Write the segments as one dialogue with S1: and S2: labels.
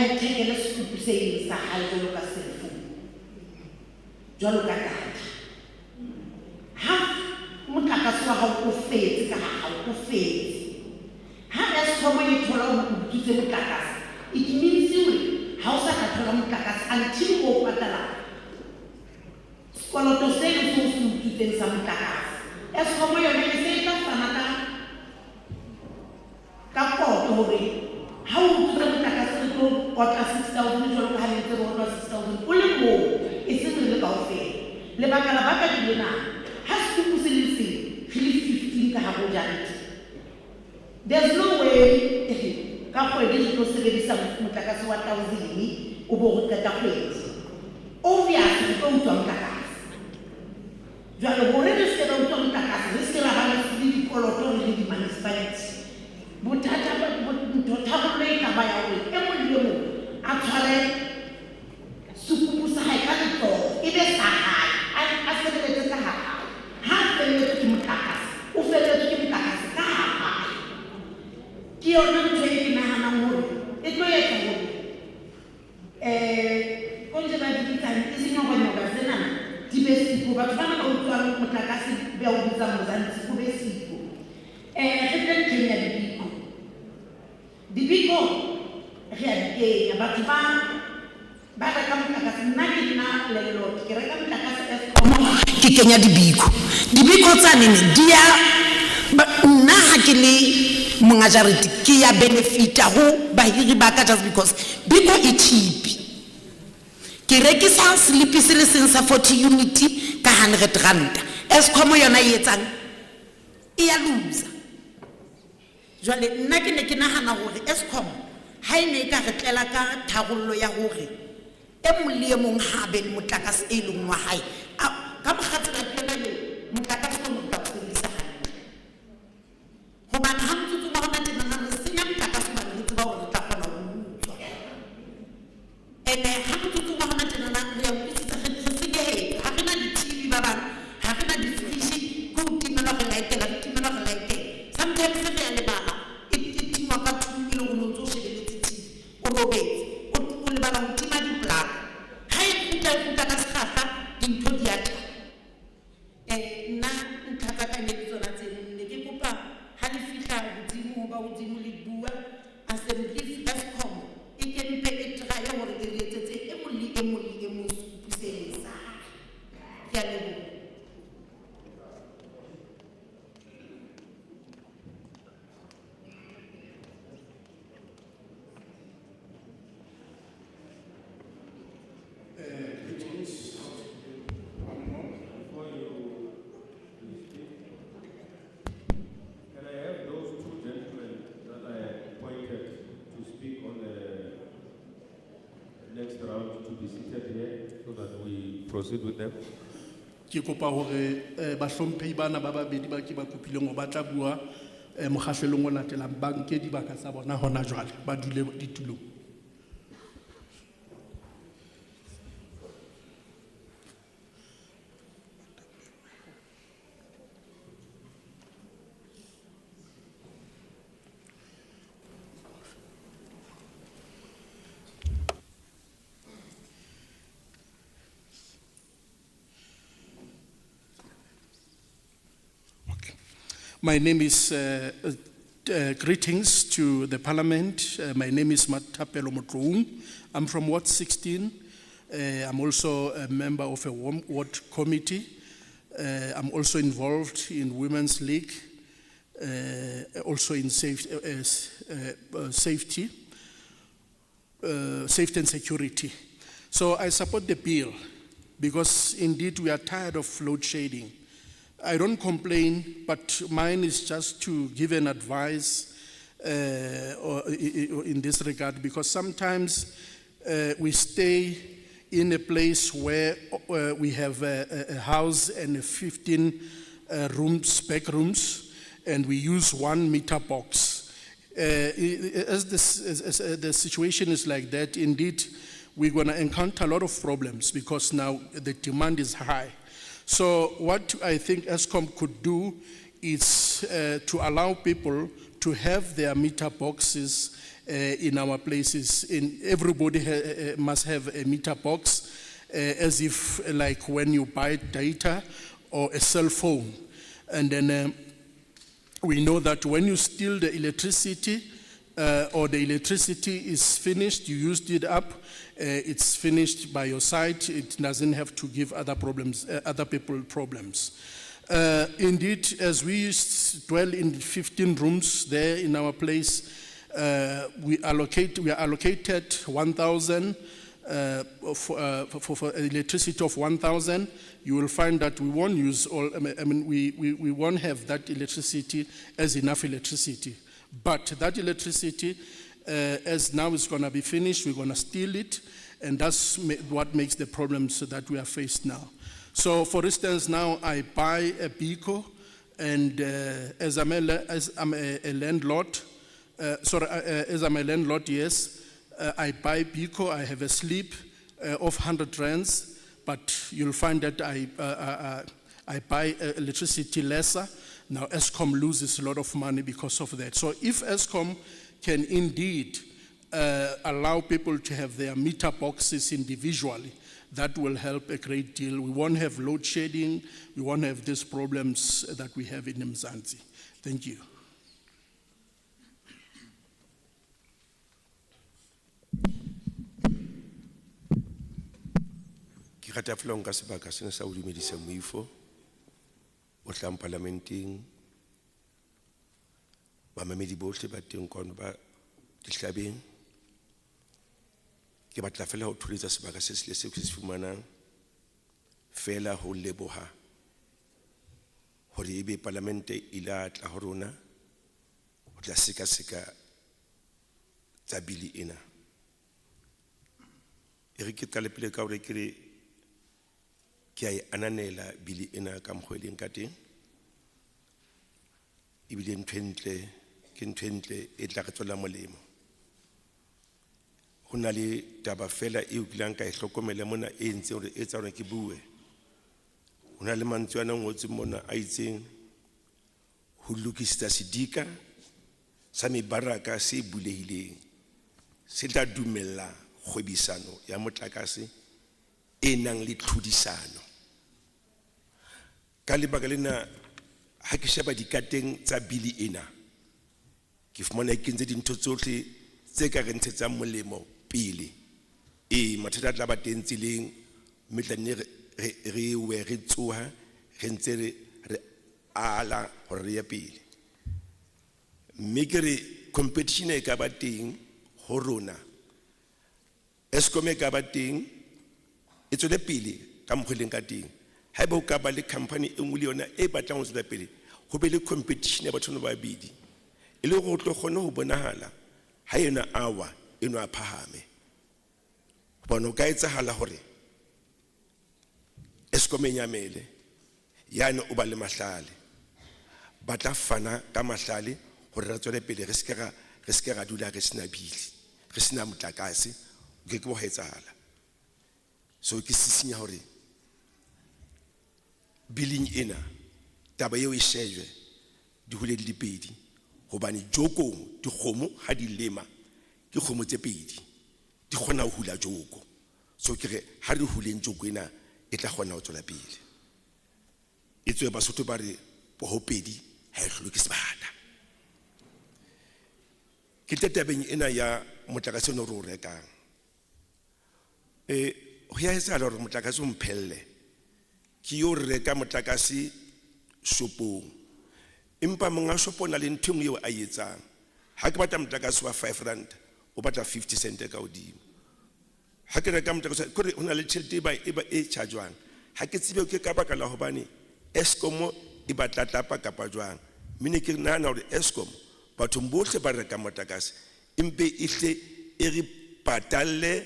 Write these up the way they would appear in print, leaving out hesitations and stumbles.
S1: ithekele sekupu se eng sa hae jwalo ka cellphone jwalo ka data ha motlakase wa hao o fetse ka ha o fetse ha Eskom e thola ho utswitse motlakase it means ha o sa ka thola motlakase until o patala sekoloto se se utswitseng sa motlakase Eskom yona e se tla fana ka koto hore ha o utswitse motlakase o tlo kotla 6,000 jwalo ka ha ne ntse re kotla 6,000 o le moo e se re le kaofela lebaka la baka di lena ha sekupu se le seng re le 15 ka hare ho jarete there's no way ka kgwedi re tlo sebedisa motlakase wa 1,000 o bo re qeta kgwedi obviously re tlo utswa motlakase jwale hore re se ba utswa motlakase re se ra ba le dikoloto le di-municipality bothata ntho tharollo e ka ba ya hore e mong le mong a tshware sekupu sa hae ka letsoho e be sa hae a sebeletse ka hare ha feletswe ke motlakase o feletswe ke motlakase ka hare ke yona ntho e ke nahanang hore e tlo etsa hore konje ba di bitsang e senyongonyoka senana di be siko batho bana ba utlwang motlakase be a o bitsang mozantsi o be siko re teng teng ya dibiko re a di kenya batho ba reka motlakase nna ke nna lelot ke reka motlakase Eskom ke kenya dibiko tsa nene di ya nna ha ke le monga jarete ke ya benefita ho bahiri ba ka just because biko e cheap ke rekisa slipi se le seng sa 40 unit ka 100 rand Eskom yona e etsang e ya loser jwale nna ke ne ke nahana hore Eskom ha ene e ka re tlela ka tharollo ya hore e mong le e mong ha be le motlakase e leng wa hae ka mokgatlo ka tlela le motlakase o mo tapselisa hobane ha motho ba hona tena re senya motlakase ba re tseba hore tla kgona ho utswa ene ha motho ba hona tena re ya utswitsa re senyehile ha re na di-TV ba bang ha re na di-fridge ko timela go laetela sometimes re ya lebala e tima ka tumile go ntse o shebeletse TV o robetse o lebala go tima di-plug ha e futa ka sekgahla dintho di a tla nna ntlha tsa ka ne le tsona tseno ne ke kopa ha le fihla godimo ba godimo le bua assembly Eskom e ke mpe e traye hore ke re etsetse e mong le e mong le e mong sekupu se leng sa hae ke a leboha.
S2: Proceed with them.
S3: Ke kopa hore bahlomphehi bana ba babedi ba ke ba kopileng ho batla bua mokgahlelong o latelang banke dibaka tsa bona hona jwale ba dule ditulong. My name is, greetings to the Parliament. My name is Matapelo Motloung. I'm from Ward 16. I'm also a member of a ward committee. I'm also involved in Women's League, also in safety and security. So I support the bill because indeed we are tired of load shedding. I don't complain, but mine is just to give an advice in this regard, because sometimes we stay in a place where we have a house and 15 back rooms, and we use 1 meter box. As the situation is like that, indeed, we're going to encounter a lot of problems because now the demand is high. So what I think Eskom could do is to allow people to to have their meter boxes in our places. Everybody must have a meter box, as if like when you buy data or a cell phone. And then we know that when you steal the electricity, or the electricity is finished, you used it up, it's finished by your side, it doesn't have to give other people problems. Indeed, as we dwell in 15 rooms there in our place, we are allocated 1,000 for electricity of 1,000. You will find that we won't use all, we won't have that electricity as enough electricity. But that electricity, as now it's going to be finished, we're going to steal it, and that's what makes the problems that we are faced now. So, for instance, now I buy a Biko, and as I'm a landlord, as I'm a landlord, yes, I buy Biko, I have a slip of 100 rands, but you'll find that I buy electricity lesser. Now, ESCOM loses a lot of money because of that. So if ESCOM can indeed allow people to have their meter boxes individually, that will help a great deal. We won't have load shedding. We won't have these problems that we have in Mzansi. Thank you.
S2: Ke rata fela nka sebaka sena sa ho dumedisa moifo o tlang parlamenteng bamamedi bohle ba teng kono ba dihlabeng ke batla fela ho thuletsa sebaka se sele seo ke se fumanang fela ho leboha hore ebe parlamente ila tla ho rona ho tla seka tsa bili ena re ke qale pele ka hore ke re ke a ananela bili ena ka mkhweleng ka teng ebile ke ntwentle e tla re tswela molemo ho na le taba fela e utlwang ka e hlokomela mona e ntse hore e tsa hore ke bue ho na le mantswe ana ngotse mona a itseng ho lokisa sedika sa mebaraka se bulehileng se tla dumella kgwebisano ya motlakase e nang le tlhodisano ka lebaka lena ha ke sheba dikateng tsa bili ena ke fumana ke ntse dintho tsohle tse ka re ntshetsang molemo pele mathata a tla ba teng tseleng metlanne re tsoha re ntse re ala hore re ya pele mme ke re competition e ka ba teng ho rona ESCOM e ka ba teng e tswele pele ka mokgweleng ka teng haeba o ka ba le company e nngwe le yona e batlang ho tswela pele ho be le competition ya batho ba babedi e le go tlo kgona ho bonahala ha yena awa eno a phahame bona o ka etsahala hore ESCOM e nyamele yana o ba le mahlale ba tla fana ka mahlale hore re tswele pele re se ra dula re sena bili re sena motlakase o ke bo etsahala so ke sisinya hore billing ena taba eo e shejwe di hole di pedi hobane jokong dikgomo ha di lema ke kgomo tse pedi di kgona ho hula joko so ke re ha re huleng joko ena e tla kgona ho tswela pele e tswe Basotho ba re ho pedi ha e hloke sebata ke tabeng ena ya motlakase no ro rekang ho ya etsahala hore motlakase o mphelle ke yo reka motlakase shopong empa monga shopo na le ntho eo a etsang ha ke batla motlakase wa 5 rand o batla 50 cent ka hodimo ha ke reka motlakase kore hona le tjhelete e chargewang ha ke tsebe ke ka baka la hobane ESCOM e batla tlapa kapa jwang mine ke nana hore ESCOM batho bohle ba reka motlakase empe ihle e re patalle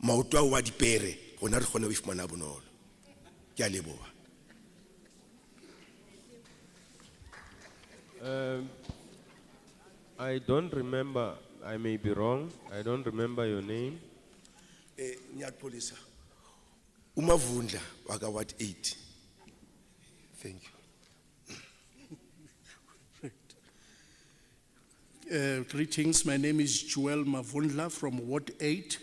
S2: maoto wa dipere hona re kgona ho ifumana bonolo ke a leboha
S4: I don't remember, I may be wrong, I don't remember your name.
S2: Nyatpolisa Umavundla waka Ward 8. Thank you.
S3: Greetings, my name is Joel Mavundla from Ward 8.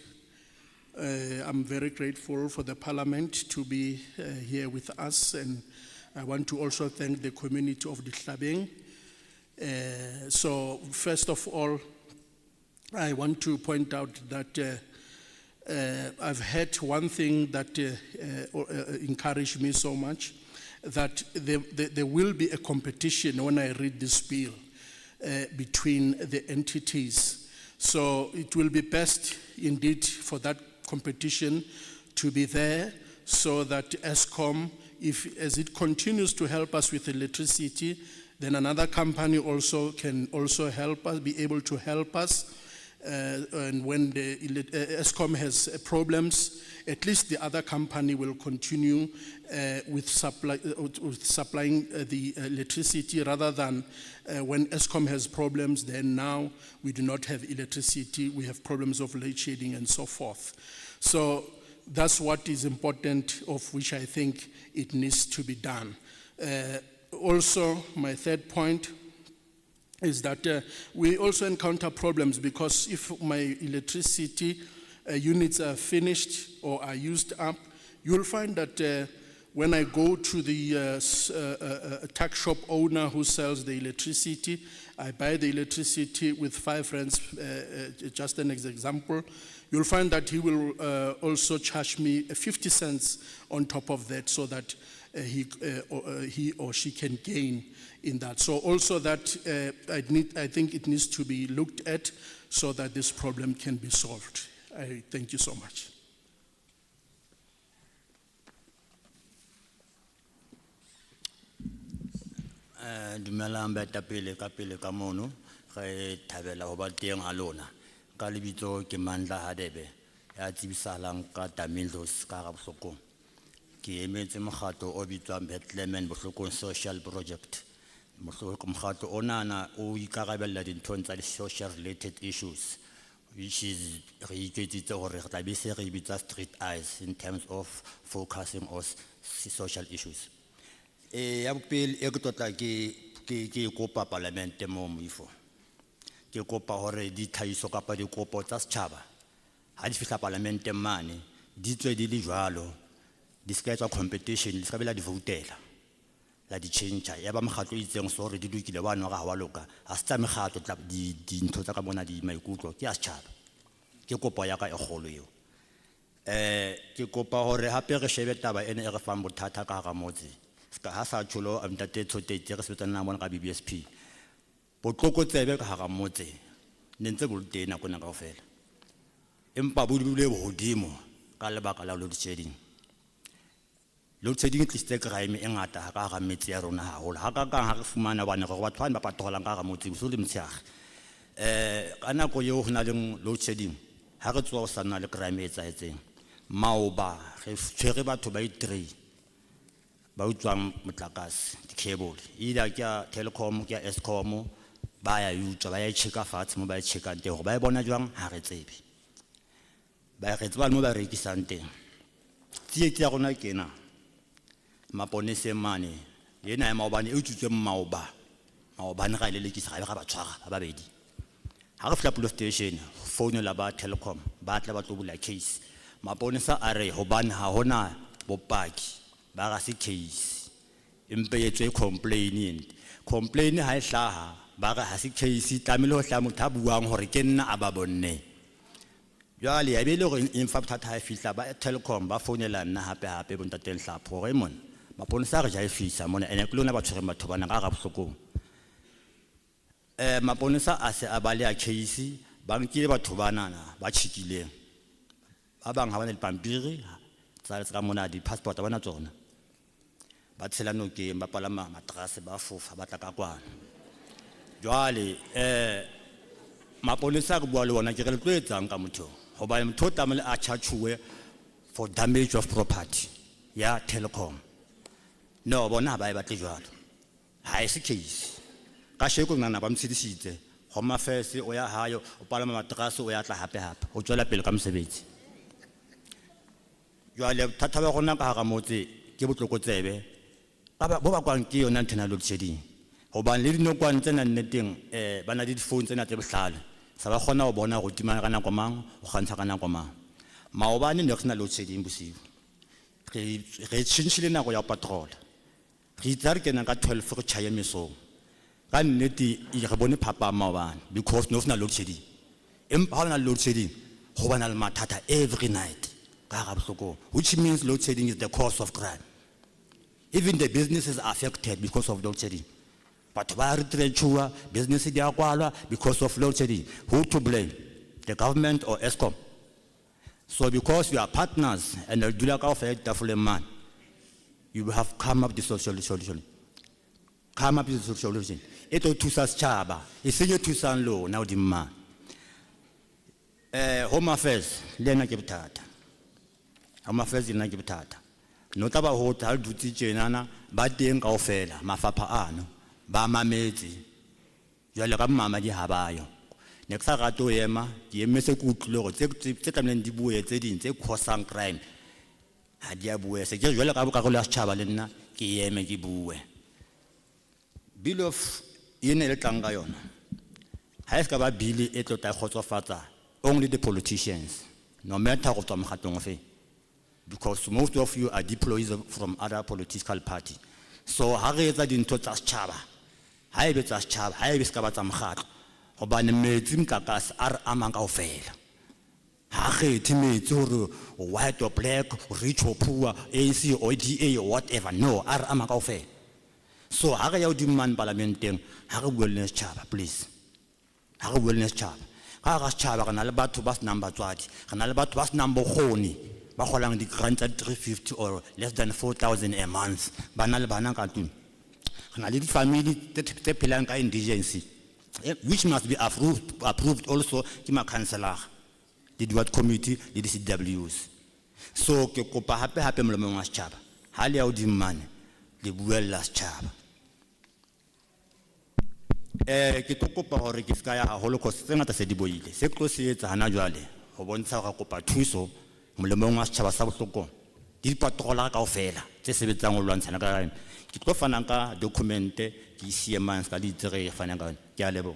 S3: I'm very grateful for the Parliament to be here with us, and I want to also thank the community of Ditlhabeng. So first of all, I want to point out that I've heard one thing that encouraged me so much, that there will be a competition when I read this bill between the entities. So it will be best indeed for that competition to be there, so that ESCOM, as it continues to help us with electricity, then another company also can also help us, be able to help us. And when the ESCOM has problems, at least the other company will continue with supplying the electricity, rather than when ESCOM has problems, then now we do not have electricity, we have problems of load shedding and so forth. So that's what is important, of which I think it needs to be done. Also, my third point is that we also encounter problems, because if my electricity units are finished or are used up, you'll find that when I go to the tax shop owner who sells the electricity, I buy the electricity with 5 rands, just an example, you'll find that he will also charge me 50 cents on top of that, so that he or she can gain in that. So also that I think it needs to be looked at, so that this problem can be solved. I thank you so much.
S5: Dumelang baetapele ka pele ka mono, re thabela ho ba teng ha lona. Ka lebitso ke Mandla Hadebe, ya tsibisahalang ka Tamildos ka hara Bohlokong. Ke emetse mokgatlo o bitswang Bethlehem Bohlokong Social Project. Mokgatlo onana o ikarabella dinthong tsa social related issues, which is re iketsitse hore re tla be se re bitsa street eyes in terms of focusing on social issues. Ya bopele e ke tlotla ke kopa Parliament mo moifo, ke kopa hore di tlhahiso kapa dikopo tsa setjhaba ha di fihla Parliament mane di tswe di le jwalo, di ska etsa competition, di ska bela di voutela la di change ya ba mokgatlo itseng so re di lokile ba no ga wa loka, ha se tsa mekgatlo tla di ntho tsa ka bona di maikutlo ke a setjhaba. Ke kopa ya ka e kgolo eo. Ke kopa hore hape re shebe taba ene e re fang bothata ka hara motse, ska ha sa tsholo a ntate tshotetse re sebetsana bona ka BBSP, botloko-tsebe ka hara motse ne ntse bo teng nako na kaofela, empa bo dule bo hodimo ka lebaka la load shedding. Load shedding tlisitse crime e ngata ha ka hara metse ya rona haholo, ha ka ha re fumana bana gore batho ba patrolang ka hara motse bo le mtshega. Ka nako eo ho na le load shedding, ha re tswa o sana le crime e tsaetseng maoba re tshwere batho ba i3 ba utswang motlakase di-cable, either ke ya Telecom ke ya ESCOM, ba ya utswa ba ya checka fatshe mo ba ya checkang teng gore ba e bona jwang ha re tsebe, ba re tseba mo ba rekisang teng. Tsiye ke ya rona kena maponese mane yena ya maobane e utswitswe maobane ga ile lekisa ga ba tshwara ba babedi. Ha re fihla police station, phone la ba Telecom ba tla ba tlobula case, maponesa a re hobane ha hona bopaki ba ga se case, empe etswe complain ha e hlaha ba ga ha se case, tlamele ho hla motho a buang hore ke nna a ba bonne. Jwale ya bele gore in fact ha e fihla ba Telecom ba founela nna hape bontate Nhlapho gore mon maponesa re ja e fisa mona ene ke lona ba tshwere batho bana ka ga Bohlokong. Maponesa a se a bale a case, ba nkile batho banana ba tshikileng, ba bang ha bana le pampiri tsa ka mona di passport bana tsona, ba tshela nokeng ba palama matrase ba fofa ba tla ka kwana. Jwale maponesa go bua le bona ke re le tlo etsang ka motho, hoba motho tamele a charge for damage of property ya Telecom. No bona ba e batle jwalo, ha e se case ka sheko nana ba mtshidisitse Home Affairs o ya hayo o palama matrase o ya tla hape o tswela pele ka mosebetsi. Jwale thata ba rona ka hara motse ke botloko tsebe bo ba kwang ke yona nthena load shedding, Hobane le dinokwane tsena nneteng ba na le di-phone tsena tse bohlale sa ba kgona ho bona hore tima ka nako mang o kgantsha ka nako mang maobane ne re sena load shedding bosiu re tšhentšhile nako ya patrol re itse re kena ka 12 re tšhaye mesong ka nnete re bone phapang maobane because no sena load shedding empa ha o na load shedding ho bana le mathata every night ka hara bohlokong which means load shedding is the cause of crime. Even the businesses are affected because of load shedding. But business because of load shedding. Who to blame? The government or ESCOM? So because we are partners and man, you have come up with the solution. Come up with the solution. Ito tusas chaba. Isinyo tusan low now the man. Home affairs, Lena Gibtata. Home affairs in Gibtata. Notaba hotel duty jenana, but ding ofela, mafapa ano, ba mameti. Yalaka mama di habayo. Nexa gato yema, di emese kutlo, tekamen di bue, tedin, te croissant crime. Hadia bue, se jala kabukarola chavalena, ki yeme ki bue. Bill of Yenel Tangayon. Haskaba Billy etota hotofata, only the politicians, no matter what I'm hatonfe. Because most of you are deployees from other political parties. So, Harriet didn't touch us chaba. I bet us chab, I bet Kabatam Hat, or by the Medim Kakas are among our fail. Harriet, timid, white or black, rich or poor, AC or DA or whatever, no, are among our fail. So, Harriet demand parliamenting, Harry wellness chaba, please. Harry wellness chab. Harris chaba and Albat bus number 20, and Albat bus number honey. Baholang the grant at 350 or less than 4,000 a month. Banal Banakatun. And a little family that Pelanka indigency, which must be approved also to my councillor, the Duat committee, the DCWs. So, Kopa happy Mlamas chab, Halia Odiman, the Buella's chab. Kitokopa or Kiskaya Holocaust, Senata Sediboile, Secrosi, Hanajuale, or one Sarakopa Tuso. Mulemongas Chabasaboko, Did Patrola Kaufela, Tessabetang Lansanagaran, Kitofanaka, Documente, Kisiamans, Kalitere, Fanagan, Galebo.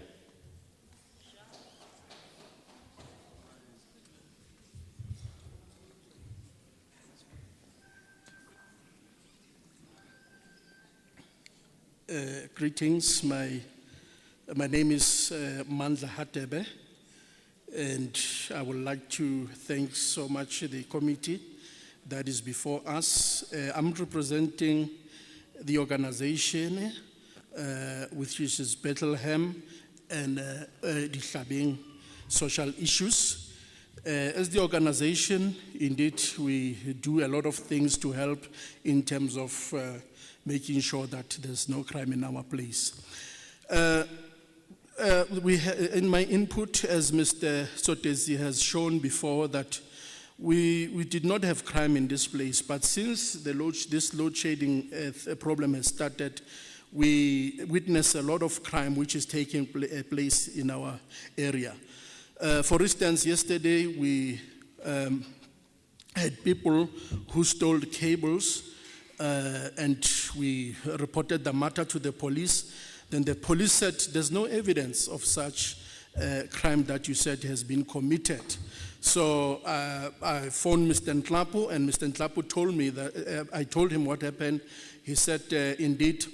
S3: Greetings, my name is Mandla Hatebe. And I would like to thank so much the committee that is before us. I'm representing the organization, which is Bethlehem and the social issues. As the organization, indeed, we do a lot of things to help in terms of making sure that there's no crime in our place. In my input, as Mr. Sotesi has shown before, that we did not have crime in this place, but since this load shedding problem has started, we witness a lot of crime which is taking place in our area. For instance, yesterday we had people who stole cables, and we reported the matter to the police. Then the police said there's no evidence of such crime that you said has been committed. So I phoned Mr. Ntlapo, and Mr. Ntlapo told me that I told him what happened. He said, indeed,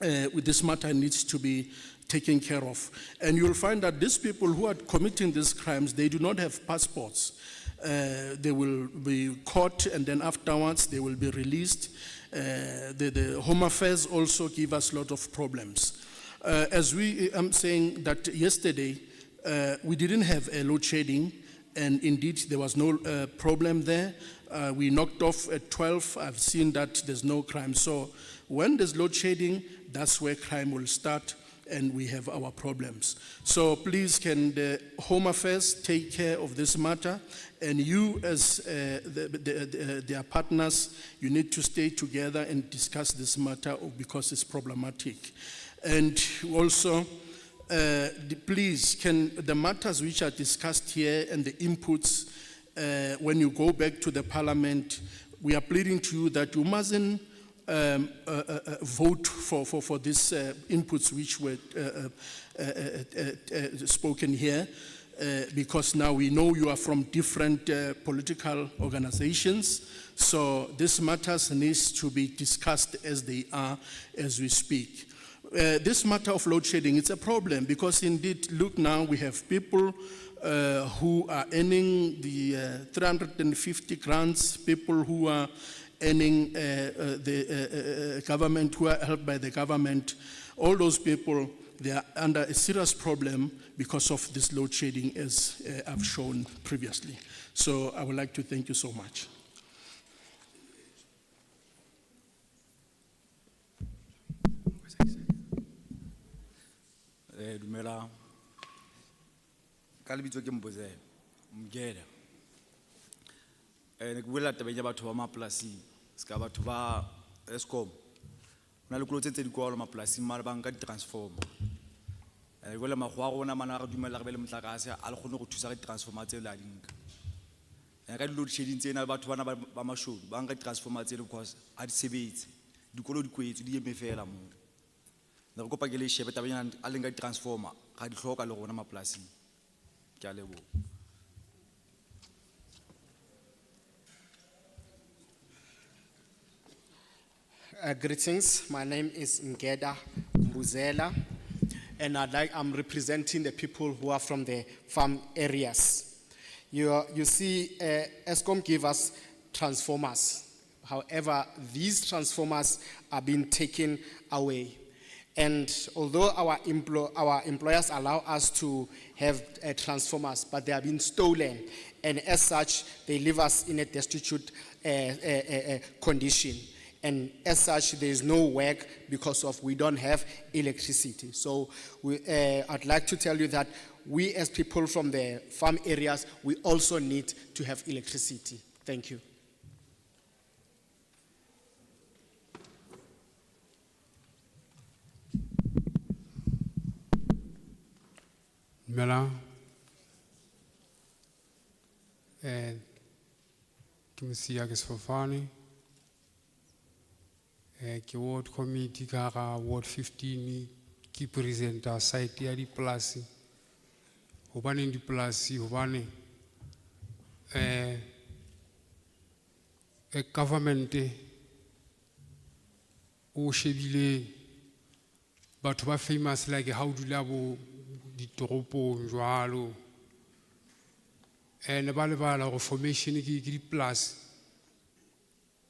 S3: this matter needs to be taken care of. And you'll find that these people who are committing these crimes, they do not have passports. They will be caught, and then afterwards they will be released. The Home Affairs also give us a lot of problems. I'm saying that yesterday we didn't have a load shedding, and indeed there was no problem there. We knocked off at 12. I've seen that there's no crime. So when there's load shedding, that's where crime will start, and we have our problems. So please, can the Home Affairs take care of this matter? And you, as their partners, you need to stay together and discuss this matter because it's problematic. And also, please, can the matters which are discussed here and the inputs, when you go back to the parliament, we are pleading to you that you mustn't vote for these inputs which were spoken here, because now we know you are from different political organizations. So these matters needs to be discussed as they are as we speak. This matter of load shedding, it's a problem because indeed, look now, we have people who are earning the 350 grants, people who are earning the government, who are helped by the government. All those people, they are under a serious problem because of this load shedding, as I've shown previously. So I would like to thank you so much.
S6: Dumela. Ka lebitso ke Mbozela, Mgela. Ne ke buela tabeng ya batho ba mapolasing, ska batho ba Eskom. Hona le koloi tse di kwala mapolasing mara ba nka di-transformer. Jwale makgwa a rona mana re dumella re be le motlakase a le kgone go thusa ka di-transformer tseo le a di nka. Ka di-load shedding tsena batho bana ba mashodu ba nka di-transformer tseo because ha di sebetse. Dikolo di kwetse di eme fela moo. Ne re kopa ke le shebe tabeng a le nka di-transformer ga di hloka le rona mapolasing. Ke a leboha.
S7: Greetings, my name is Ngeda Mbuzela, and I'm representing the people who are from the farm areas. You see, Eskom gave us transformers. However, these transformers are being taken away. And although our employers allow us to have transformers, but they are being stolen. And as such, they leave us in a destitute condition. And as such, there is no work because of we don't have electricity. So I'd like to tell you that we as people from the farm areas, we also need to have electricity. Thank you.
S8: Mela, and Kimisia Gesfofani, ki ward committee kara ward 15 ki presenta site ya di place hobane di place hobane government o shebile batho ba famous like how dula bo ditoropong jwalo ne ba le bala go formation ke di place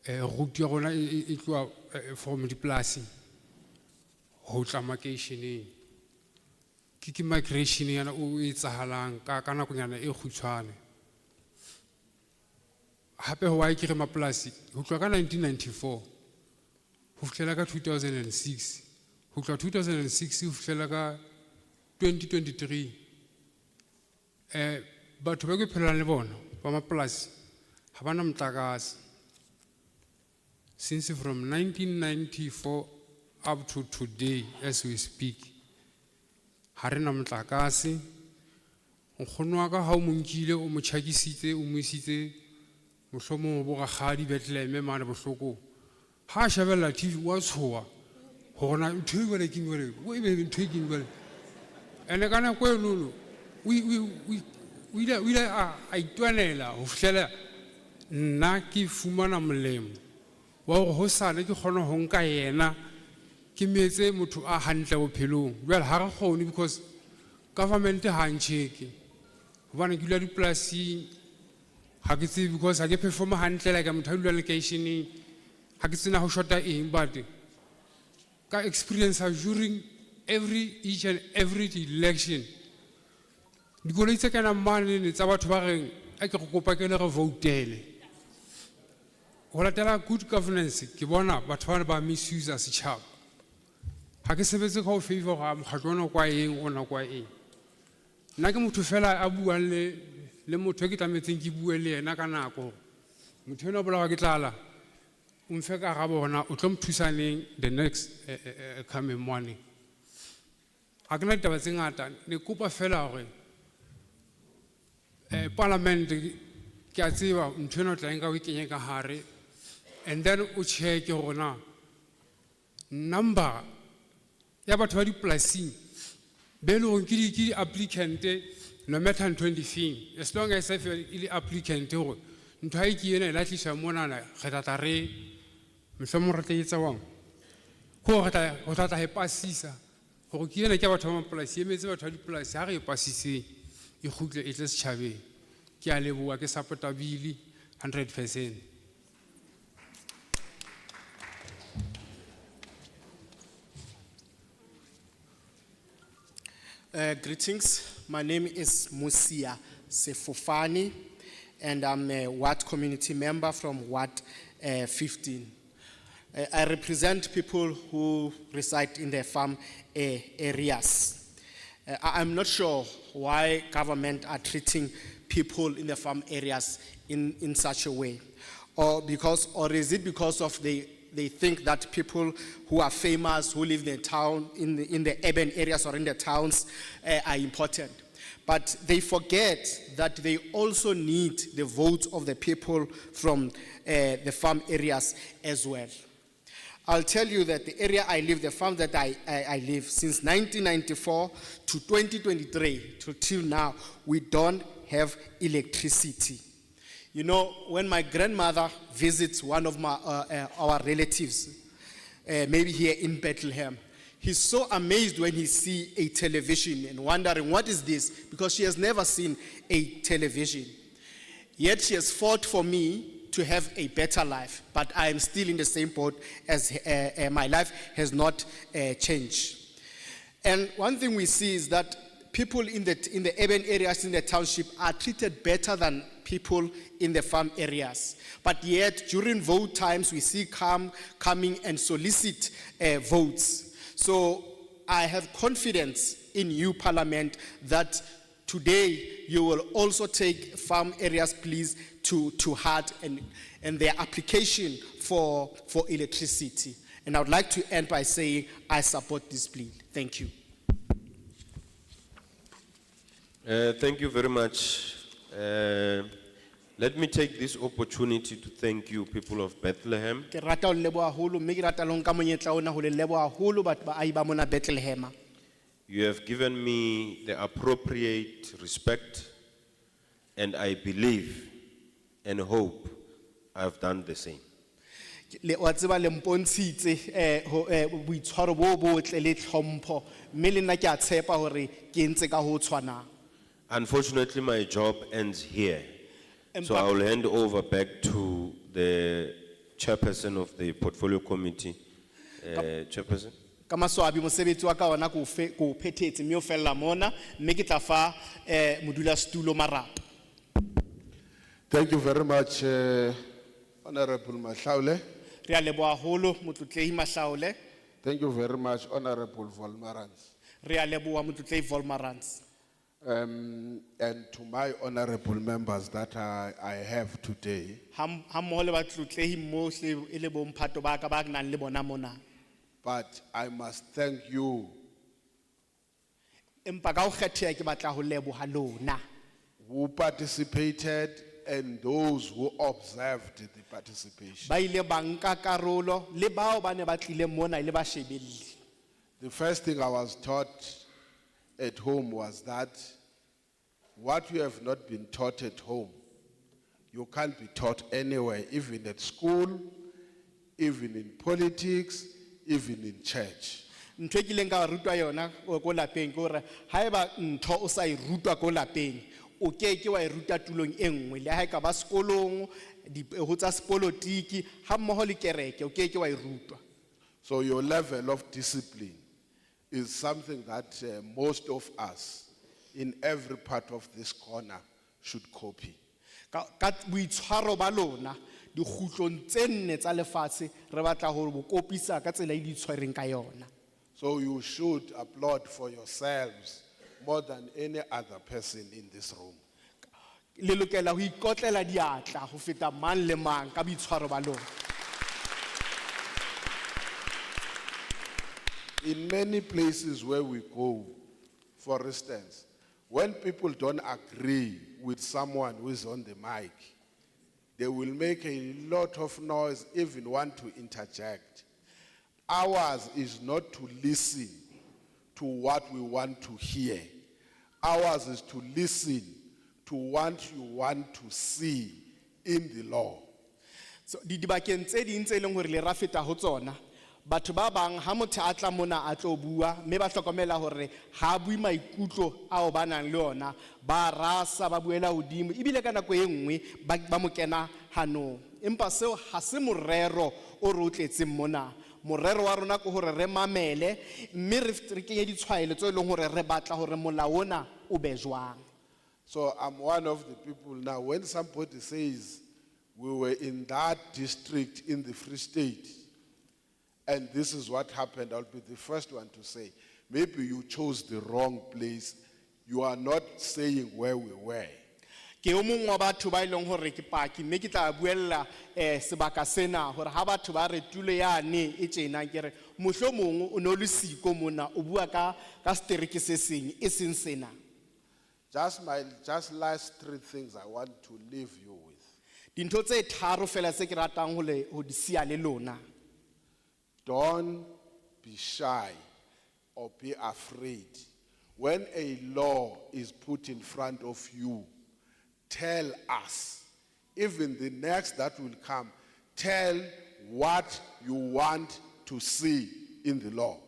S8: route ya gona e tloa from di place ho tla makeisheneng ke migration yana o etsahalang ka nako nyana e khutshwane hape ho wa ikire maplasi ho tloa ka 1994 ho fihlela ka 2006 ho tloa 2006 ho fihlela ka 2023 batho ba ke phelang le bona ba maplasi ha bana motlakase since from 1994 up to today as we speak ha rena motlakase nkgono wa ka ha o monkile o mo tšhakisitse o mo isitse mohlomong bo gagadi Bethlehem mane bohloko ha shebella TV wa tshoa hona ntho e bele ke bele o e be ntho e ke bele ene kana ko lolo we a itwanela ho fihlela nna ke fumana molemo wa go hosane ke kgona ho nka yena ke metse motho a hantle bophelong well ha re kgone because government ha ntsheke hobane ke dula dipolasi ha ke tsebe because ha ke perform hantle like motho a dula locationeng ha ke tsena ho shota eng but ka experience during each and every election dikoloi tse kana mane ne tsa batho ba reng a ke go kopa ke le re votele ho latela good governance ke bona batho ba misuse setšhaba ha ke sebetse ka ho favor ga mokgatlwana kwa eng ona kwa eng nna ke motho fela a buang le motho ke tlametseng ke bue le yena ka nako motho ena bola wa ke tlala o mfe ka ga bona o tlo mthusaneng the next coming morning ha ke na ditaba tse ngata ne kopa fela gore parliament ke a tseba ntho ena o tla enka o kenye ka hare and then o check gona number ya batho ba dipolasing be e leng gore ke di-applicant no matter ntho di feng, as long as I feel ile applicant gore ntho ha e ke ena e la tlisa monana re tla re mohlomong re tla etsa wang go tla e pasisa gore ke ena ke batho ba mapolasi emetse batho ba dipolasi ha re e pasiseng e khutle e tle setšhabeng. Ke a leboha ke support-a bili 100%.
S7: Greetings. My name is Musia Sefofani, and I'm a Ward community member from Ward 15. I represent people who reside in the farm areas. I'm not sure why government are treating people in the farm areas in such a way, or is it because of they think that people who are famous, who live in the town, in the urban areas or in the towns are important. But they forget that they also need the votes of the people from the farm areas as well. I'll tell you that the area I live, the farm that I live, since 1994 to 2023, till now, we don't have electricity. You know, when my grandmother visits one of our relatives, maybe here in Bethlehem, he's so amazed when he sees a television and wondering, what is this? Because she has never seen a television. Yet she has fought for me to have a better life, but I am still in the same boat as my life has not changed. And one thing we see is that people in the urban areas, in the township, are treated better than people in the farm areas. But yet, during vote times, we see coming and solicit votes. So I have confidence in you, Parliament, that today you will also take farm areas, please, to heart and their application for electricity. And I would like to end by saying I support this plea. Thank you.
S4: Thank you very much. Let me take this opportunity to thank you, people of Bethlehem.
S7: Ke rata ho leboha haholo, mme ke rata le ho nka monyetla ona ho le leboha haholo batho ba ahi ba mona Bethlehem.
S4: You have given me the appropriate respect, and I believe and hope I have done the same.
S7: Le wa tseba le mpontshitse boitshwaro bo botle le tlhompho, mme le nna ke a tshepa hore ke entse ka ho tshwanang.
S4: Unfortunately, my job ends here. So I will hand over back to the chairperson of the portfolio committee. Chairperson?
S7: Ka maswabi mosebetsi wa ka ona ko phethetse mme o fella mona, mme ke tla fa modulasetulo marapo.
S9: Thank you very much, Honorable Mahlaule.
S7: Re a leboha haholo motlotlehi Mahlaule.
S9: Thank you very much, Honorable Volmarans.
S7: Re a leboha motlotlehi Volmarans.
S9: And to my honorable members that I have today,
S7: Ha mmoho le batlotlehi mohle e le bo mphato ba ka ba nang le bona mona.
S9: but I must thank you
S7: Empa ka ho kgetheha ke batla ho leboha lona
S9: who participated and those who observed the participation.
S7: ba ile ba nka karolo le bao ba ne ba tlile mona ile ba shebelli.
S9: The first thing I was taught at home was that what you have not been taught at home, you can't be taught anywhere, even at school, even in politics, even in church.
S7: Ntho e kileng ka rutwa yona ko lapeng ke hore ha eba ntho o sa e rutwa ko lapeng o ke wa e ruta tulong e nngwe le ha e ka ba sekolong ho tsa sepolotiki ha mmoho le kereke o ke wa e rutwa.
S9: So your level of discipline is something that most of us in every part of this corner should copy.
S7: Ka boitshwaro ba lona dikhutlong tse nne tsa lefatshe re batla hore bo kopisa ka tsela e di tshwereng ka yona.
S9: So you should applaud for yourselves more than any other person in this room.
S7: Le lokela ho ikotlela diatla ho feta mang le mang ka boitshwaro ba lona.
S9: In many places where we go, for instance, when people don't agree with someone who is on the mic, they will make a lot of noise, even want to interject. Ours is not to listen to what we want to hear. Ours is to listen to what you want to see in the law.
S7: So dibakeng tse ding tse leng hore le ra feta ho tsona, batho ba bang ha motho a tla mona a tlo bua mme ba hlokomela hore ha bui maikutlo ao ba nang le ona, ba rasa ba buela hodimo ebile ka nako e nngwe ba mo kena hanong. Empa seo ha se morero o re o tletseng mona. Morero wa rona ke hore re mamele mme re kenye ditshwaelo tse leng hore re batla hore molao ona o be jwang.
S9: So I'm one of the people now, when somebody says, we were in that district in the Free State, and this is what happened, I'll be the first one to say, maybe you chose the wrong place. You are not saying where we were.
S7: Ke o mong wa batho ba ileng hore ke paki mme ke tla buella sebaka sena hore ha batho ba re tulo yane e tjena ke re mohlomong o no le siko mona o bua ka stereke se seng e seng sena.
S9: Just last three things I want to leave you with.
S7: Dintho tse tharo fela se ke ratang ho di sia le lona.
S9: Don't be shy or be afraid. When a law is put in front of you, tell us. Even the next that will come, tell what you want to see in the law.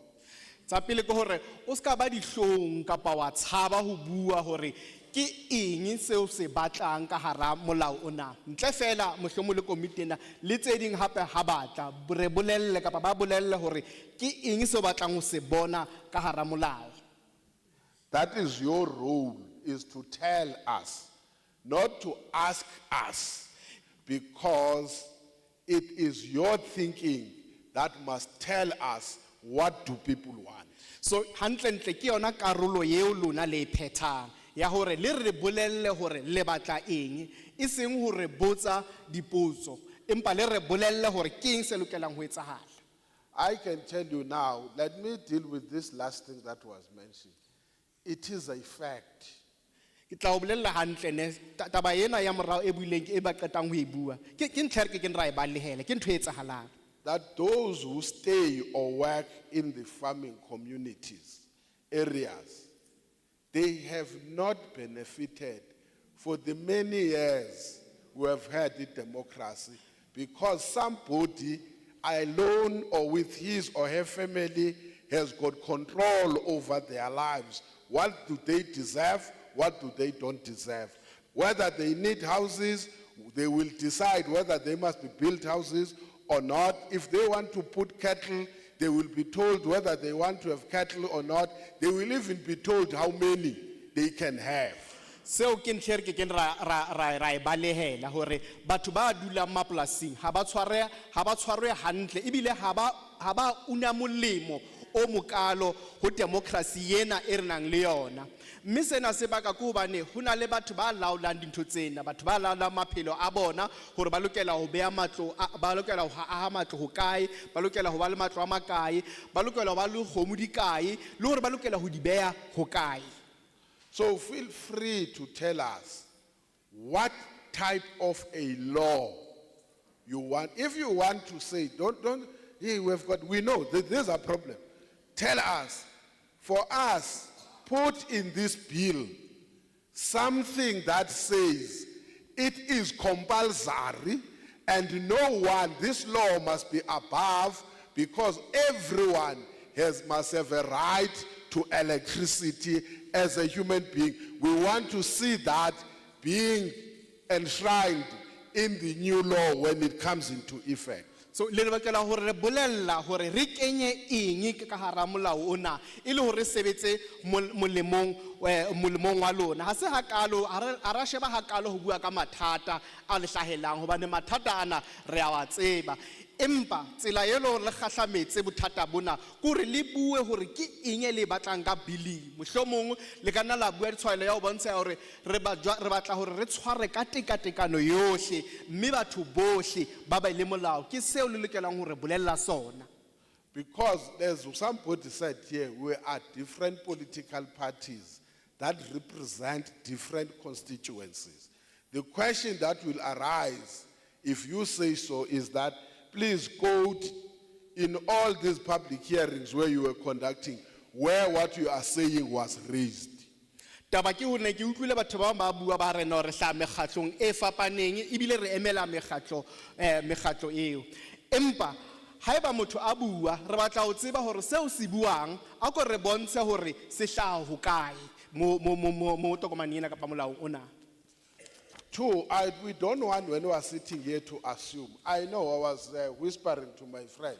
S7: Tsa pele ke hore o ska ba dihlong kapa wa tshaba ho bua hore ke eng seo se batlang ka hara molao ona. Ntle fela mohlomong le komiti ena le tse ding hape ha batla re bolelle kapa ba bolelle hore ke eng seo batlang ho se bona ka hara molao.
S9: That is your role, is to tell us, not to ask us, because it is your thinking that must tell us what do people want.
S7: So hantle ke yona karolo yeo lona le phethang ya hore le re bolelle hore le batla eng e seng hore botsa dipotso empa le re bolelle hore ke eng se lokelang ho etsahala.
S9: I can tell you now, let me deal with this last thing that was mentioned. It is a fact.
S7: Ke tla o bolella hantle ne taba ena ya morao e buileng e ba qetang ho e bua ke ntse ke ra e balehela ke ntho e etsahalang.
S9: That those who stay or work in the farming communities, areas, they have not benefited for the many years we have had the democracy, because somebody alone or with his or her family has got control over their lives. What do they deserve? What do they don't deserve? Whether they need houses, they will decide whether they must be built houses or not. If they want to put cattle, they will be told whether they want to have cattle or not. They will even be told how many they can have.
S7: Seo ke ntse ke ra e balehela hore batho ba dulang mapolasing ha ba tshwarwe hantle ebile ha ba una molemo o mokalo ho democracy ena e re nang le yona. Mme sena se baka ke hobane hona le batho ba laolang dintho tsena, batho ba laolang maphelo a bona hore ba lokela ho beha matlo, ba lokela ho aha matlo ho kae, ba lokela ho ba le matlo a makae, ba lokela ho ba le kgomo di kae, le hore ba lokela ho di beha ho kae.
S9: So feel free to tell us what type of a law you want. If you want to say, we know that there's a problem. Tell us, for us, put in this bill something that says it is compulsory and no one, this law must be above, because everyone must have a right to electricity as a human being. We want to see that being enshrined in the new law when it comes into effect.
S7: So le bakela hore re bolella hore re kenye eng ka hara molao ona e le hore sebetse molemong wa lona. Ha se hakalo a ra sheba hakalo ho bua ka mathata a le hlahelang hobane mathata ana re a wa tseba. Empa tsela e lo le khahlametse bothata bona kore le bue hore ke eng le batlang ka bili. Mohlomong le kana la bua ditshwaelo ya ho bontsha hore re batla hore re tshware ka tekatekano yohle mme batho bohle ba ba le molao ke seo le lokelang hore bolella sona.
S9: Because as somebody said here, we are different political parties that represent different constituencies. The question that will arise, if you say so, is that please quote in all these public hearings where you were conducting, where what you are saying was raised?
S7: Taba ke hore ke utlwile batho ba bang ba bua ba re no re hla mekgatlong e fapaneng ebile re emela mekgatlo eo. Empa haeba motho a bua re batla ho tseba hore seo se buang a ko re bontshe hore se hlaha ho kae mo tokomane ena kapa molaong ona.
S9: Two, we don't want when we are sitting here to assume. I know I was whispering to my friend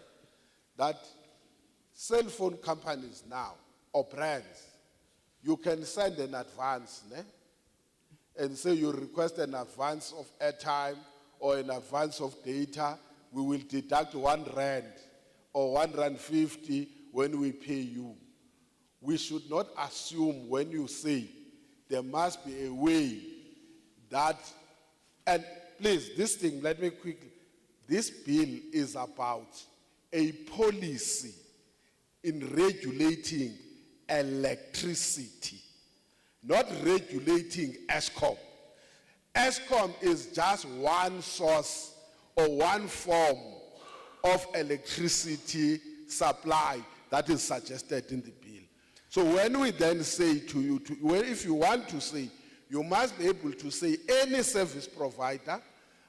S9: that cell phone companies now, or brands, you can send an advance, ne? And say you request an advance of airtime or an advance of data, we will deduct R1 or R1.50 when we pay you. We should not assume when you say there must be a way that, and please, this thing, let me quickly, this bill is about a policy in regulating electricity, not regulating ESCOM. ESCOM is just one source or one form of electricity supply that is suggested in the bill. So when we then say to you, if you want to say, you must be able to say any service provider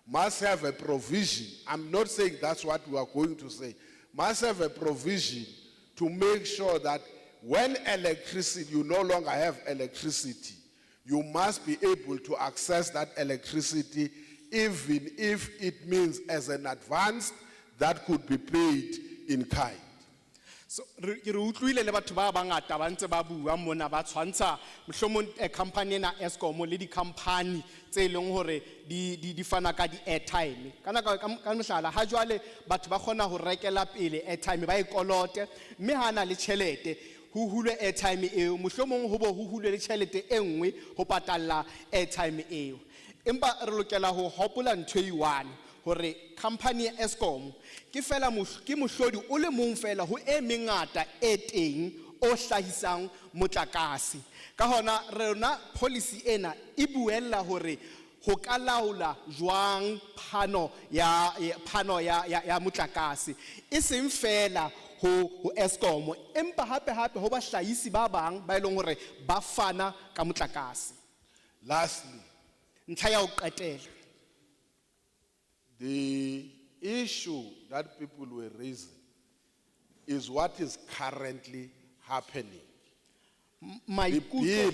S9: must have a provision. I'm not saying that's what we are going to say. Must have a provision to make sure that when electricity, you no longer have electricity, you must be able to access that electricity even if it means as an advance that could be paid in kind.
S7: So re utlwile le batho ba bangata ba ntse ba bua mona ba tshwantsha mohlomong company ena Eskom le di company tse leng hore di fana ka di airtime kana ka mohlala ha jwale batho ba khona ho rekela pele airtime ba ikolote mme hana le tšhelete ho hulwe airtime eo mohlomong ho bo ho hulwe le tšhelete e nngwe ho patalla airtime eo empa re lokela ho hopola ntho e one hore company ya Eskom ke fela ke mohlodi o le mong fela ho e mengata e teng o hlahisang motlakase ka hona rena policy ena e buella hore ho ka laola jwang phano ya motlakase e seng fela ho Eskom empa hape ho ba hlahisi ba bang ba ileng hore ba fana ka motlakase.
S9: Lastly,
S7: ntlha ya ho qetela,
S9: the issue that people were raising is what is currently happening. The bill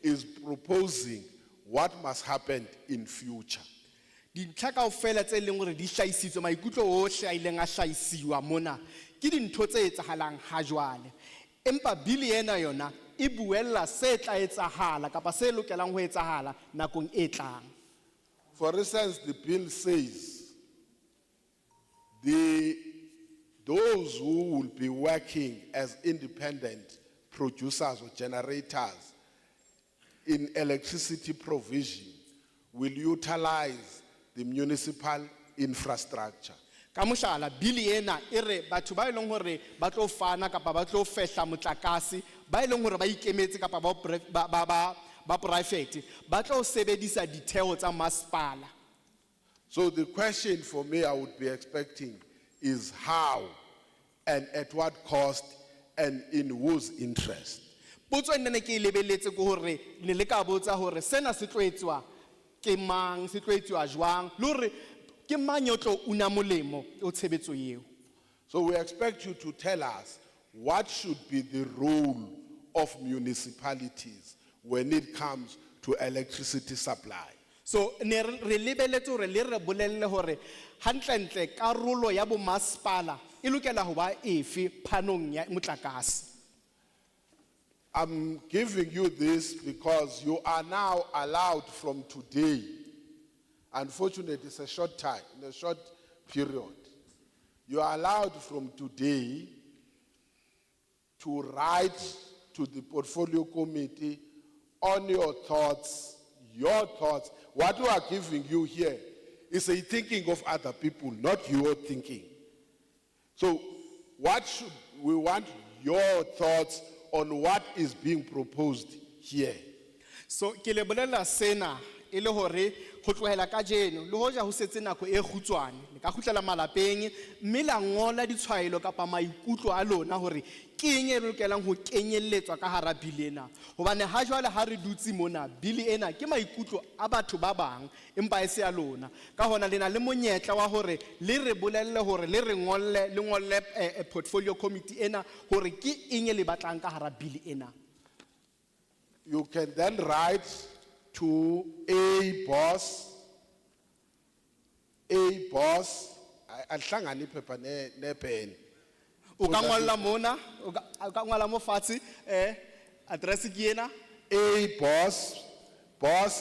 S9: is proposing what must happen in future.
S7: dintlha kaofela tse leng hore di hlahisitswe maikutlo ohle a ileng a hlaisiwa mona ke dintho tse etsahalang ha jwale empa bili ena yona e buella se tla etsahala kapa se lokelang ho etsahala nakong e tlang.
S9: For instance, the bill says those who will be working as independent producers or generators in electricity provision will utilize the municipal infrastructure.
S7: Ka mohlala bili ena e re batho ba ileng hore ba tlo fana kapa ba tlo fehla motlakase ba ileng hore ba ikemetse kapa ba private ba tlo sebedisa ditheo tsa masepala.
S9: So the question for me I would be expecting is how and at what cost and in whose interest.
S7: Potso e nne ke lebeletse go hore ne le ka botsa hore sena se tlo etswa ke mang se tlo etswa jwang le hore ke mang yo tlo una molemo o tshebetso eo.
S9: So we expect you to tell us what should be the role of municipalities when it comes to electricity supply.
S7: So ne re lebeletse hore le re bolelle hore hantlentle karolo ya bo masepala e lokela ho ba efe phanong ya motlakase.
S9: I'm giving you this because you are now allowed from today. Unfortunately, it's a short time, in a short period. You are allowed from today to write to the portfolio committee on your thoughts. What we are giving you here is a thinking of other people, not your thinking. So we want your thoughts on what is being proposed here.
S7: So ke le bolela sena e le hore go tlohela ka jeno le hoja ho setse nako e kgutshwane le ka khutlela malapeng mme la ngola ditshwaelo kapa maikutlo a lona hore ke eng e lokelang ho kenyelletswa ka hara bili ena hobane ha jwale ha re dutse mona bili ena ke maikutlo a batho ba bang empa e se ya lona ka hona lena le monyetla wa hore le re bolelle hore le re ngolle portfolio committee ena hore ke eng e le batlang ka hara bili ena.
S9: You can then write to a boss, ahlangane iphepha ne pen.
S7: O ka ngolla mona o ka ngola mo fatshe address ke ena.
S9: A boss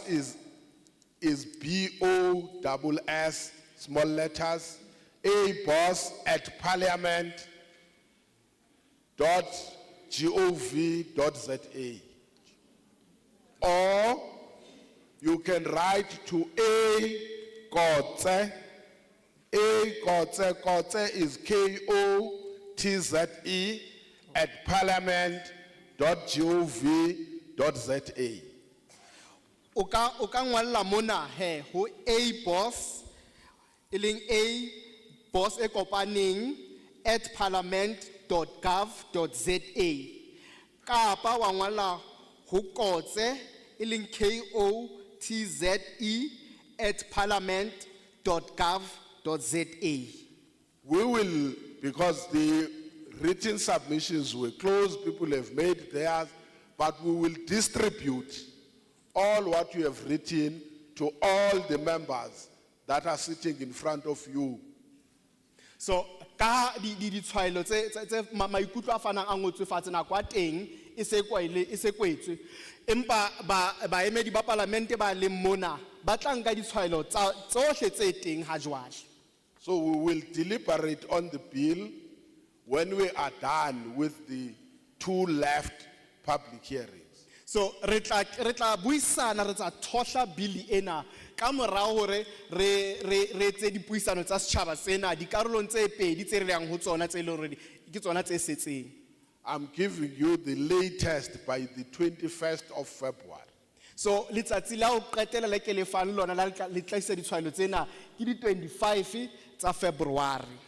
S9: is BOSS small letters. A boss at parliament.gov.za. Or you can write to A Kotse. Kotse is KOTZE at parliament.gov.za.
S7: O ka ngolla mona he ho A boss iling A boss e kopaneng at parliament.gov.za. Kapa wa ngolla ho Kotse iling KOTZE at parliament.gov.za.
S9: We will, because the written submissions were closed, people have made theirs, but we will distribute all what you have written to all the members that are sitting in front of you.
S7: So ka di tshwaelo tse maikutlo a fanang a ngotswe fatshe na kwa teng e se kwetswe empa baemedi ba parlamente ba le mona ba tla nka ditshwaelo tsohle tse teng ha jwale.
S9: So we will deliberate on the bill when we are done with the two left public hearings.
S7: So re tla buisana re tsa thohla bili ena ka morao hore re tse dipuisano tsa setjhaba sena dikarolong tse pedi tse re yang ho tsona tse le hore ke tsona tse setseng.
S9: I'm giving you the latest by the 21st of February.
S7: So letsatsi la ho qetela le ke le fang lona la le tlisa ditshwaelo tsena ke di 25 tsa February.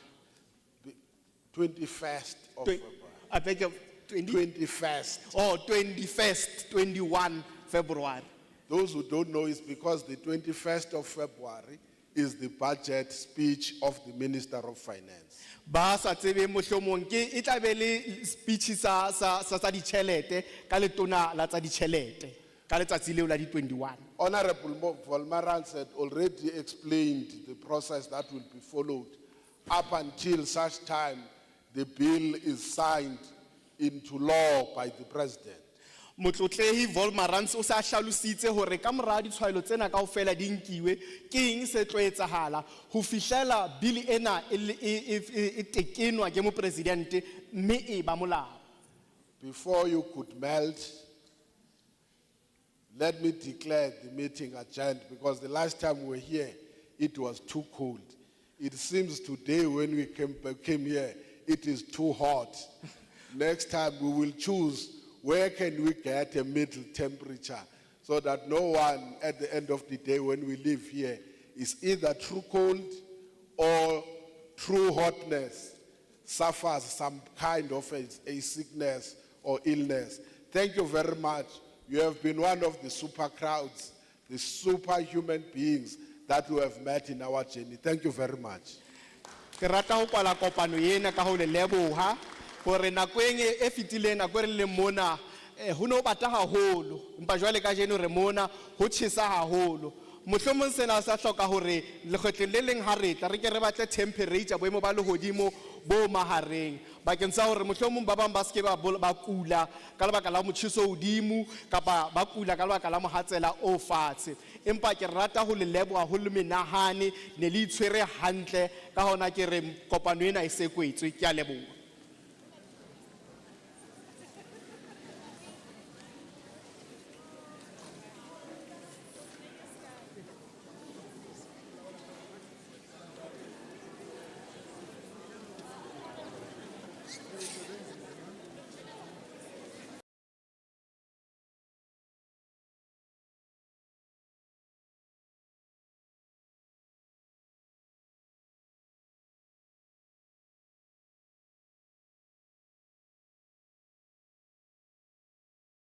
S9: 21st of February.
S7: I beg your
S9: 21st.
S7: Oh, 21st, 21 February.
S9: Those who don't know is because the 21st of February is the budget speech of the Minister of Finance.
S7: Ba sa tsebe mohlomong ke e tla be le speech sa ditjhelete ka letona la tsa ditjhelete ka letsatsi leo la di 21.
S9: Honorable Volmaran said already explained the process that will be followed up until such time the bill is signed into law by the president.
S7: Motlotlehi Volmarans o sa hlalositse hore ka mora ditshwaelo tsena kaofela di nkiwe ke eng se tlo etsahala ho fihlela bili ena e tekenwa ke mo presidente mme e ba molao.
S9: Before you could melt, let me declare the meeting adjourned because the last time we were here, it was too cold. It seems today when we came here, it is too hot. Next time we will choose where can we get a middle temperature so that no one at the end of the day when we leave here is either too cold or true hotness, suffers some kind of a sickness or illness. Thank you very much. You have been one of the super crowds, the superhuman beings that we have met in our journey. Thank you very much.
S7: Ke rata ho kwala kopano ena ka ho le leboha hore nakweng e fitile nako re le mona ho no bata haholo empa jwale ka jeno re mona ho tshisa haholo mohlomong sena sa hloka hore lekgotleng le leng ha re tla re ke re batle temperature boemo ba lehodimo bo mahareng bakeng sa hore mohlomong ba bang ba ske ba kula ka lebaka la motjhiso hodimo kapa ba kula ka lebaka la mohatsela o fatshe empa ke rata ho le leboha ho le menahane ne le itshwere hantle ka hona ke re kopano ena e se kwetswe ke a leboha.